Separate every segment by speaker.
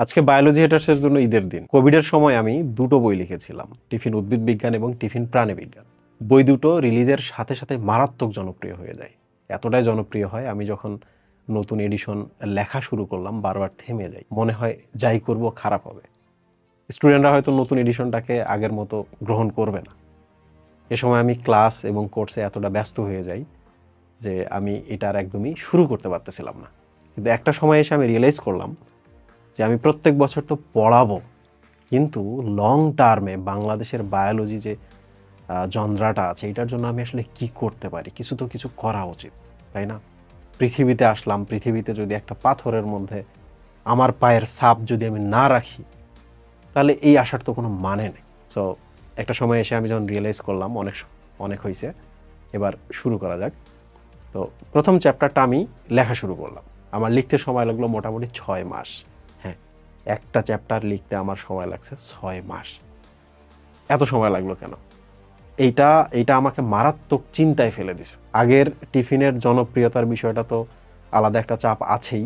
Speaker 1: আজকে বায়োলজি হেটার্সের জন্য ঈদের দিন। কোভিডের সময় আমি দুটো বই লিখেছিলাম, টিফিন উদ্ভিদ বিজ্ঞান এবং টিফিন প্রাণীবিজ্ঞান। বই দুটো রিলিজের সাথে সাথে মারাত্মক জনপ্রিয় হয়ে যায়। এতটাই জনপ্রিয় হয়, আমি যখন নতুন এডিশন লেখা শুরু করলাম বারবার থেমে যাই, মনে হয় যাই করব খারাপ হবে। স্টুডেন্টরা হয়তো নতুন এডিশনটাকে আগের মতো গ্রহণ করবে না। এ সময় আমি ক্লাস এবং কোর্সে এতটা ব্যস্ত হয়ে যাই যে আমি এটা আর একদমই শুরু করতে পারতেছিলাম না। কিন্তু একটা সময় এসে আমি রিয়েলাইজ করলাম যে আমি প্রত্যেক বছর তো পড়াবো, কিন্তু লং টার্মে বাংলাদেশের বায়োলজি যে জনরাটা আছে এটার জন্য আমি আসলে কি করতে পারি, কিছু করা উচিত, তাই না? পৃথিবীতে আসলাম, পৃথিবীতে যদি একটা পাথরের মধ্যে আমার পায়ের ছাপ যদি আমি না রাখি, তাহলে এই আশার তো কোনো মানে নেই। সো একটা সময় এসে আমি যখন রিয়েলাইজ করলাম অনেক হয়েছে, এবার শুরু করা যাক। তো প্রথম চ্যাপ্টারটা আমি লেখা শুরু করলাম। আমার লিখতে সময় লাগলো মোটামুটি 6 মাস। হ্যাঁ, একটা চ্যাপ্টার লিখতে আমার সময় লাগছে 6 মাস। এত সময় লাগলো কেন? এইটা এইটা আমাকে মারাত্মক চিন্তায় ফেলে দিছে। আগের টিফিনের জনপ্রিয়তার বিষয়টা তো আলাদা একটা চাপ আছেই।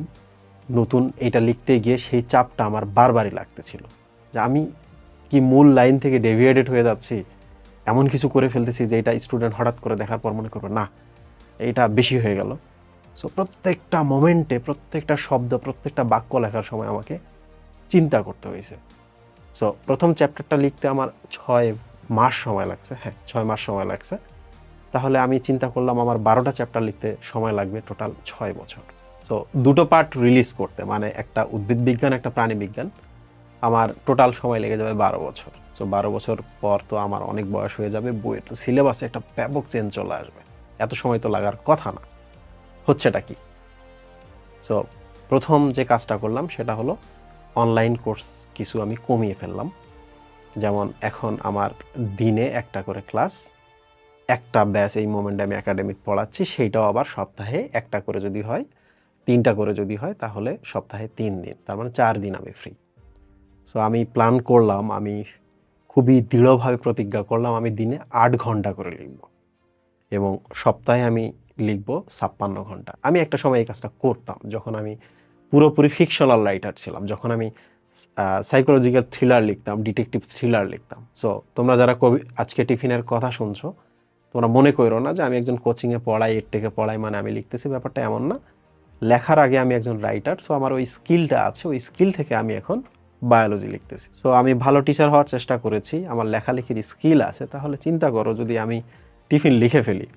Speaker 1: নতুন এটা লিখতে গিয়ে সেই চাপটা আমার বারবারই লাগতেছিল যে আমি কি মূল লাইন থেকে ডেভিয়েটেড হয়ে যাচ্ছি, এমন কিছু করে ফেলতেছি যে এটা স্টুডেন্ট হঠাৎ করে দেখার পর মনে করবে না এইটা বেশি হয়ে গেল। সো প্রত্যেকটা মোমেন্টে, প্রত্যেকটা শব্দ, প্রত্যেকটা বাক্য লেখার সময় আমাকে চিন্তা করতে হয়েছে। সো প্রথম চ্যাপ্টারটা লিখতে আমার 6 মাস সময় লাগছে। হ্যাঁ, 6 মাস সময় লাগছে। তাহলে আমি চিন্তা করলাম আমার 12টা চ্যাপ্টার লিখতে সময় লাগবে টোটাল 6 বছর। সো দুটো পার্ট রিলিজ করতে, মানে একটা উদ্ভিদ বিজ্ঞান, একটা প্রাণী বিজ্ঞান, আমার টোটাল সময় লেগে যাবে 12 বছর। সো 12 বছর পর তো আমার অনেক বয়স হয়ে যাবে, বইয়ের তো সিলেবাসে একটা ব্যাপক চেঞ্জ চলে আসবে। এত সময় তো লাগার কথা না। হচ্ছেটা কি? সো প্রথম যে কাজটা করলাম সেটা হলো অনলাইন কোর্স কিছু আমি কমিয়ে ফেললাম। যেমন এখন আমার দিনে একটা করে ক্লাস, একটা ব্যাচ এই মোমেন্টে আমি একাডেমিক পড়াচ্ছি, সেইটাও আবার সপ্তাহে একটা করে যদি হয়, 3টা করে যদি হয়, তাহলে সপ্তাহে 3 দিন, তার মানে 4 দিন আমি ফ্রি। সো আমি প্ল্যান করলাম, আমি খুবই দৃঢ়ভাবে প্রতিজ্ঞা করলাম আমি দিনে 8 ঘন্টা করে লিখব এবং সপ্তাহে আমি লিখব 56 ঘন্টা। আমি একটা সময় এই কাজটা করতাম যখন আমি পুরোপুরি ফিকশনাল রাইটার ছিলাম, যখন আমি সাইকোলজিক্যাল থ্রিলার লিখতাম, ডিটেকটিভ থ্রিলার লিখতাম। সো তোমরা যারা আজকে টিফিনের কথা শুনছো, তোমরা মনে করো না যে আমি একজন কোচিংয়ে পড়াই, এর থেকে পড়াই মানে আমি লিখতেছি, ব্যাপারটা এমন না। লেখার আগে আমি একজন রাইটার, সো আমার ওই স্কিলটা আছে, ওই স্কিল থেকে আমি এখন বায়োলজি লিখতেছি। সো আমি ভালো টিচার হওয়ার চেষ্টা করেছি, আমার লেখালেখির স্কিল আছে, তাহলে চিন্তা করো যদি আমি টিফিন লিখে ফেলি,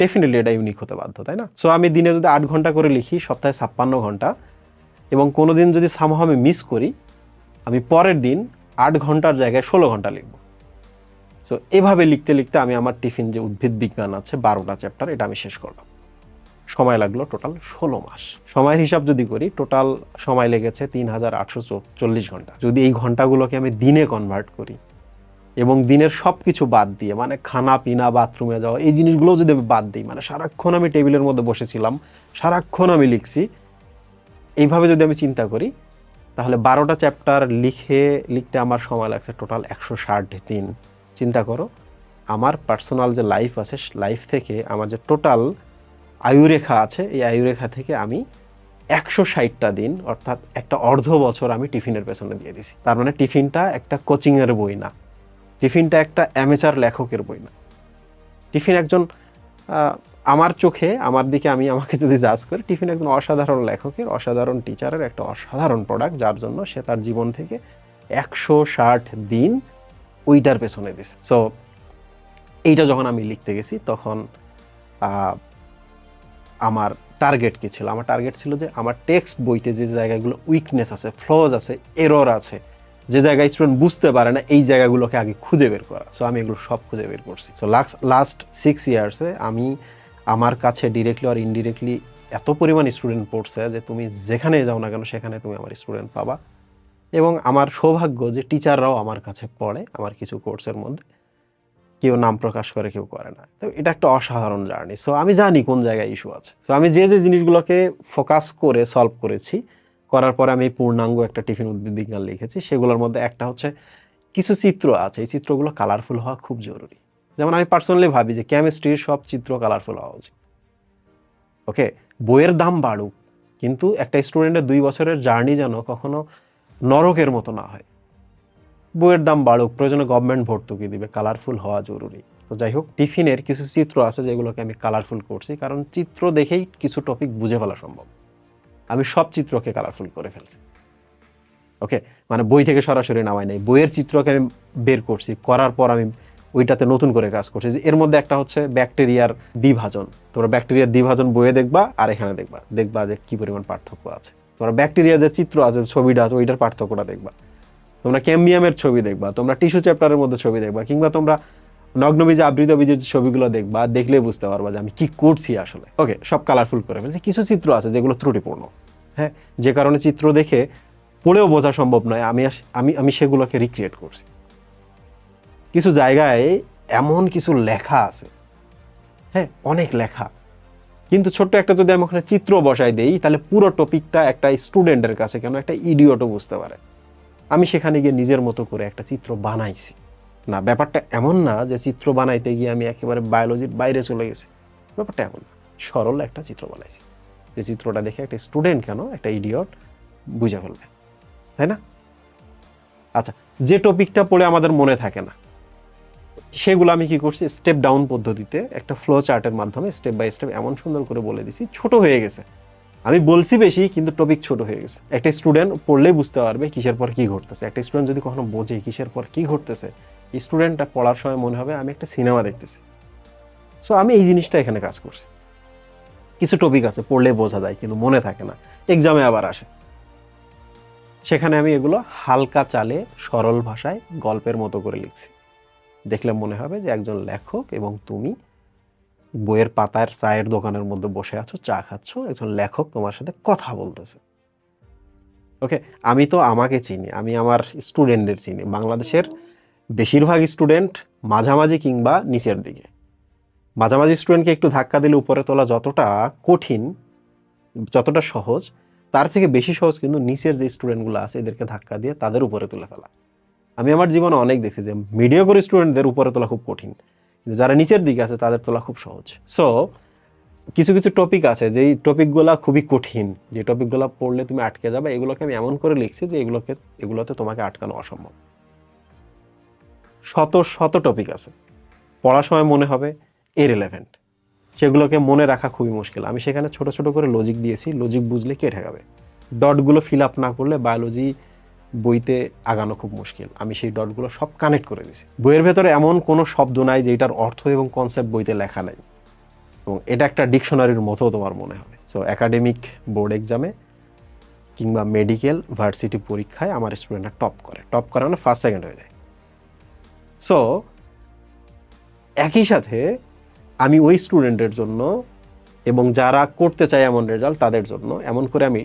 Speaker 1: ডেফিনেটলি এটা ইউনিক হতে বাধ্য, তাই না? সো আমি দিনে যদি 8 ঘন্টা করে লিখি, সপ্তাহে 56 ঘন্টা, এবং কোনো দিন যদি সামহাও আমি মিস করি, আমি পরের দিন 8 ঘন্টার জায়গায় 16 ঘন্টা লিখব। সো এভাবে লিখতে লিখতে আমি আমার টিফিন যে উদ্ভিদ বিজ্ঞান আছে 12টা চ্যাপ্টার, এটা আমি শেষ করলাম। সময় লাগলো টোটাল 16 মাস। সময়ের হিসাব যদি করি, টোটাল সময় লেগেছে 3840 ঘন্টা। যদি এই ঘন্টাগুলোকে আমি দিনে কনভার্ট করি এবং দিনের সব কিছু বাদ দিয়ে, মানে খানা পিনা, বাথরুমে যাওয়া, এই জিনিসগুলো যদি আমি বাদ দিই, মানে সারাক্ষণ আমি টেবিলের মধ্যে বসেছিলাম, সারাক্ষণ আমি লিখছি, এইভাবে যদি আমি চিন্তা করি, তাহলে 12টা চ্যাপ্টার লিখতে আমার সময় লাগছে টোটাল 160 দিন। চিন্তা করো, আমার পার্সোনাল যে লাইফ আছে, লাইফ থেকে আমার যে টোটাল আয়ুরেখা আছে, এই আয়ুরেখা থেকে আমি 160টা দিন, অর্থাৎ একটা অর্ধ বছর আমি টিফিনের পেছনে দিয়ে দিছি। তার মানে টিফিনটা একটা কোচিংয়ের বই না, টিফিনটা একটা অ্যামেচার লেখকের বই না। টিফিন একজন আমার চোখে, আমার দিকে আমি আমাকে যদি জাজ করি, টিফিন একজন অসাধারণ লেখকের, অসাধারণ টিচারের একটা অসাধারণ প্রোডাক্ট, যার জন্য সে তার জীবন থেকে 160 দিন ওইটার পেছনে দিছে। সো এইটা যখন আমি লিখতে গেছি, তখন আমার টার্গেট কি ছিল? আমার টার্গেট ছিল যে আমার টেক্সট বইতে যে জায়গাগুলো উইকনেস আছে, ফ্লজ আছে, এরর আছে, যে জায়গায় স্টুডেন্ট বুঝতে পারে না, এই জায়গাগুলোকে আগে খুঁজে বের করা। সো আমি এগুলো সব খুঁজে বের করছি। সো লাস্ট 6 ইয়ার্সে আমি, আমার কাছে ডিরেক্টলি আর ইনডিরেক্টলি এত পরিমাণ স্টুডেন্ট পড়ছে যে তুমি যেখানে যাও না কেন সেখানে তুমি আমার স্টুডেন্ট পাবা। এবং আমার সৌভাগ্য যে টিচাররাও আমার কাছে পড়ে আমার কিছু কোর্সের মধ্যে, কেউ নাম প্রকাশ করে, কেউ করে না। তো এটা একটা অসাধারণ জার্নি। সো আমি জানি কোন জায়গায় ইস্যু আছে। সো আমি যে জিনিসগুলোকে ফোকাস করে সলভ করেছি, করার পরে আমি পূর্ণাঙ্গ একটা টিফিন উদ্ভিদ বিজ্ঞান লিখেছি। সেগুলোর মধ্যে একটা হচ্ছে, কিছু চিত্র আছে, এই চিত্রগুলো কালারফুল হওয়া খুব জরুরি। যেমন আমি পার্সোনালি ভাবি যে কেমিস্ট্রির সব চিত্র কালারফুল হওয়া উচিত। ওকে, বইয়ের দাম বাড়ুক, কিন্তু একটা স্টুডেন্টের 2 বছরের জার্নি যেন কখনো নরকের মতো না হয়। বইয়ের দাম বাড়ুক, প্রয়োজনে গভর্নমেন্ট ভর্তুকি দিবে, কালারফুল হওয়া জরুরি। তো যাই হোক, টিফিনের কিছু চিত্র আছে যেগুলোকে আমি কালারফুল করছি, কারণ চিত্র দেখেই কিছু টপিক বুঝে ফেলা সম্ভব। আমি সব চিত্রকে কালারফুল করে ফেলছি। ওকে, মানে বই থেকে সরাসরি নামাই নাই, বইয়ের চিত্রকে আমি বের করছি, করার পর আমি ওইটাতে নতুন করে কাজ করছি। যে এর মধ্যে একটা হচ্ছে ব্যাকটেরিয়ার দ্বিভাজন। তোমরা ব্যাকটেরিয়ার দ্বিভাজন বইয়ে দেখবা আর এখানে দেখবা, দেখবা যে কি পরিমাণ পার্থক্য আছে। তোমরা ব্যাকটেরিয়া যে চিত্র আছে, ছবিটা আছে, ওইটার পার্থক্যটা দেখবা। তোমরা ক্যাম্বিয়ামের ছবি দেখবা, তোমরা টিস্যু চ্যাপ্টারের মধ্যে ছবি দেখবা, কিংবা তোমরা নগ্নবীজে আবৃত বীজের ছবিগুলো দেখবা, দেখলে বুঝতে পারবা যে আমি কি করছি আসলে। ওকে, সব কালারফুল করে ফেলছি। কিছু চিত্র আছে যেগুলো ত্রুটিপূর্ণ, হ্যাঁ, যে কারণে চিত্র দেখে পড়েও বোঝা সম্ভব নয়, আমি আমি আমি সেগুলোকে রিক্রিয়েট করছি। কিছু জায়গায় এমন কিছু লেখা আছে, হ্যাঁ, অনেক লেখা, কিন্তু ছোট্ট একটা যদি আমি ওখানে চিত্র বসাই দেই, তাহলে পুরো টপিকটা একটা স্টুডেন্টের কাছে কেন একটা ইডিয়টও বুঝতে পারে। আমি সেখানে গিয়ে নিজের মতো করে একটা চিত্র বানাইছি। না, ব্যাপারটা এমন না যে চিত্র বানাইতে গিয়ে আমি একেবারে বায়োলজির বাইরে চলে গেছি, ব্যাপারটা এমন না। সরল একটা চিত্র বানাইছি, যে চিত্রটা দেখে একটা স্টুডেন্ট কেন একটা ইডিয়ট বুঝে ফেলবে, তাই না? আচ্ছা, যে টপিকটা পড়ে আমাদের মনে থাকে না, সেগুলো আমি কি করছি, স্টেপ ডাউন পদ্ধতিতে একটা ফ্লো চার্টের মাধ্যমে স্টেপ বাই স্টেপ এমন সুন্দর করে বলে দিছি, ছোট হয়ে গেছে। আমি বলছি বেশি, কিন্তু টপিক ছোট হয়ে গেছে। একটা স্টুডেন্ট পড়লেই বুঝতে পারবে কিসের পর কি ঘটতেছে। একটা স্টুডেন্ট যদি কখনো বোঝে কিসের পর কি ঘটতেছে, স্টুডেন্টটা পড়ার সময় মনে হবে আমি একটা সিনেমা দেখতেছি। সো আমি এই জিনিসটা এখানে কাজ করছি। কিছু টপিক আছে পড়লে বোঝা যায় কিন্তু মনে থাকে না, এক্সামে আবার আসে। সেখানে আমি এগুলো হালকা চালে সরল ভাষায় গল্পের মতো করে লিখছি। দেখলে মনে হবে যে একজন লেখক এবং তুমি বইয়ের পাতার চায়ের দোকানের মধ্যে বসে আছো, চা খাচ্ছ, একজন লেখক তোমার সাথে কথা বলতেছে। ওকে, আমি তো আমাকে চিনি, আমি আমার স্টুডেন্টদের চিনি। বাংলাদেশের বেশিরভাগ স্টুডেন্ট মাঝামাঝি কিংবা নিচের দিকে। মাঝামাঝি স্টুডেন্টকে একটু ধাক্কা দিলে উপরে তোলা যতটা কঠিন, যতটা সহজ, তার থেকে বেশি সহজ কিন্তু নিচের যে স্টুডেন্টগুলো আছে এদেরকে ধাক্কা দিয়ে তাদের উপরে তুলে ফেলা। আমি আমার জীবনে অনেক দেখছি যে মিডিয়াকর স্টুডেন্টদের উপরে তোলা খুব কঠিন, কিন্তু যারা নিচের দিকে আছে তাদের তোলা খুব সহজ। সো কিছু কিছু টপিক আছে যেই টপিকগুলো খুবই কঠিন, যে টপিকগুলো পড়লে তুমি আটকে যাবে, এগুলোকে আমি এমন করে লিখছি যে এগুলোতে তোমাকে আটকানো অসম্ভব। শত শত টপিক আছে, পড়ার সময় মনে হবে ইররিলেভেন্ট, সেগুলোকে মনে রাখা খুবই মুশকিল। আমি সেখানে ছোট ছোট করে লজিক দিয়েছি, লজিক বুঝলে কে ঠেকাবে। ডটগুলো ফিল আপ না করলে বায়োলজি বইতে আগানো খুব মুশকিল। আমি সেই ডটগুলো সব কানেক্ট করে দিয়েছি। বইয়ের ভেতরে এমন কোনো শব্দ নাই যে এটার অর্থ এবং কনসেপ্ট বইতে লেখা নাই, এবং এটা একটা ডিকশনারির মতো তোমার মনে হবে। সো একাডেমিক বোর্ড এক্সামে কিংবা মেডিকেল ভার্সিটি পরীক্ষায় আমার স্টুডেন্টরা টপ করে মানে ফার্স্ট সেকেন্ড হয়ে যায়। সো একই সাথে আমি ওই স্টুডেন্টের জন্য এবং যারা করতে চায় এমন রেজাল্ট তাদের জন্য এমন করে আমি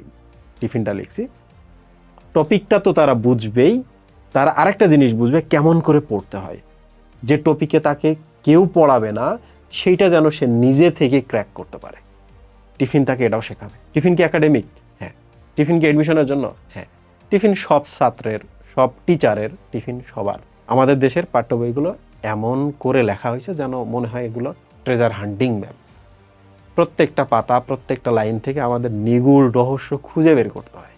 Speaker 1: টিফিনটা লিখছি, টপিকটা তো তারা বুঝবেই, তারা আরেকটা জিনিস বুঝবে কেমন করে পড়তে হয়। যে টপিকে তাকে কেউ পড়াবে না, সেইটা যেন সে নিজে থেকে ক্র্যাক করতে পারে। টিফিন তাকে এটাও শেখাবে। টিফিন কি একাডেমিক? হ্যাঁ। টিফিন কি এডমিশনের জন্য? হ্যাঁ। টিফিন সব ছাত্রের, সব টিচারের, টিফিন সবার। আমাদের দেশের পাঠ্য বইগুলো এমন করে লেখা হয়েছে যেন মনে হয় এগুলো ট্রেজার হান্টিং ম্যাপ। প্রত্যেকটা পাতা, প্রত্যেকটা লাইন থেকে আমাদের নিগূঢ় রহস্য খুঁজে বের করতে হয়।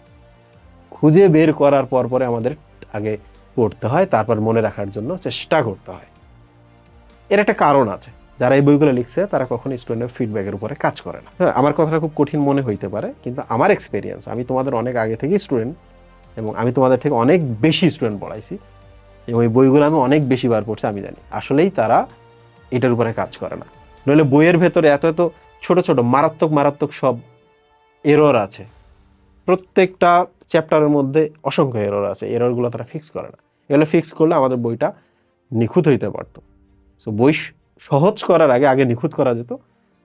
Speaker 1: খুঁজে বের করার পরে আমাদের আগে পড়তে হয়, তারপর মনে রাখার জন্য চেষ্টা করতে হয়। এর একটা কারণ আছে, যারা এই বইগুলো লিখছে তারা কখনো স্টুডেন্টের ফিডব্যাকের উপরে কাজ করে না। হ্যাঁ, আমার কথাটা খুব কঠিন মনে হইতে পারে, কিন্তু আমার এক্সপিরিয়েন্স, আমি তোমাদের অনেক আগে থেকেই স্টুডেন্ট এবং আমি তোমাদের থেকে অনেক বেশি স্টুডেন্ট পড়াইছি এবং এই বইগুলো আমি অনেক বেশি বার পড়ছি। আমি জানি আসলেই তারা এটার উপরে কাজ করে না। নইলে বইয়ের ভেতরে এত এত ছোট ছোট মারাত্মক মারাত্মক সব এরর আছে। প্রত্যেকটা চ্যাপ্টারের মধ্যে অসংখ্য এরর আছে, এররগুলো তারা ফিক্স করে না। এগুলো ফিক্স করলে আমাদের বইটা নিখুঁত হইতে পারতো। সো বই সহজ করার আগে আগে নিখুঁত করা যেত,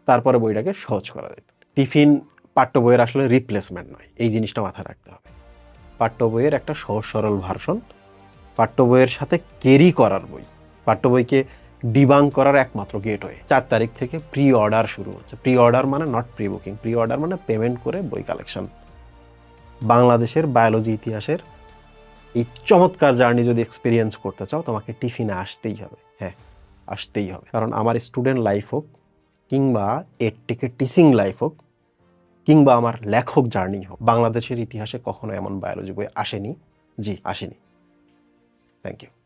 Speaker 1: তারপরে বইটাকে সহজ করা যেত। টিফিন পাঠ্য বইয়ের আসলে রিপ্লেসমেন্ট নয়, এই জিনিসটা মাথায় রাখতে হবে। পাঠ্য বইয়ের একটা সহজ সরল ভার্সন, পাঠ্য বইয়ের সাথে ক্যারি করার বই, পাঠ্য বইকে ডিবাং করার একমাত্র গেটওয়ে। 4 তারিখ থেকে প্রি অর্ডার শুরু হচ্ছে। প্রি অর্ডার মানে not pre booking, pre order মানে পেমেন্ট করে বই কালেকশন। বাংলাদেশের বায়োলজি ইতিহাসের এই চমৎকার জার্নি যদি এক্সপিরিয়েন্স করতে চাও, তোমাকে টিফিনে আসতেই হবে। হ্যাঁ, আসতেই হবে, কারণ আমার স্টুডেন্ট লাইফ হোক কিংবা এর থেকে টিচিং লাইফ হোক কিংবা আমার লেখক জার্নি হোক, বাংলাদেশের ইতিহাসে কখনো এমন বায়োলজি বই আসেনি জি, আসেনি। Thank you.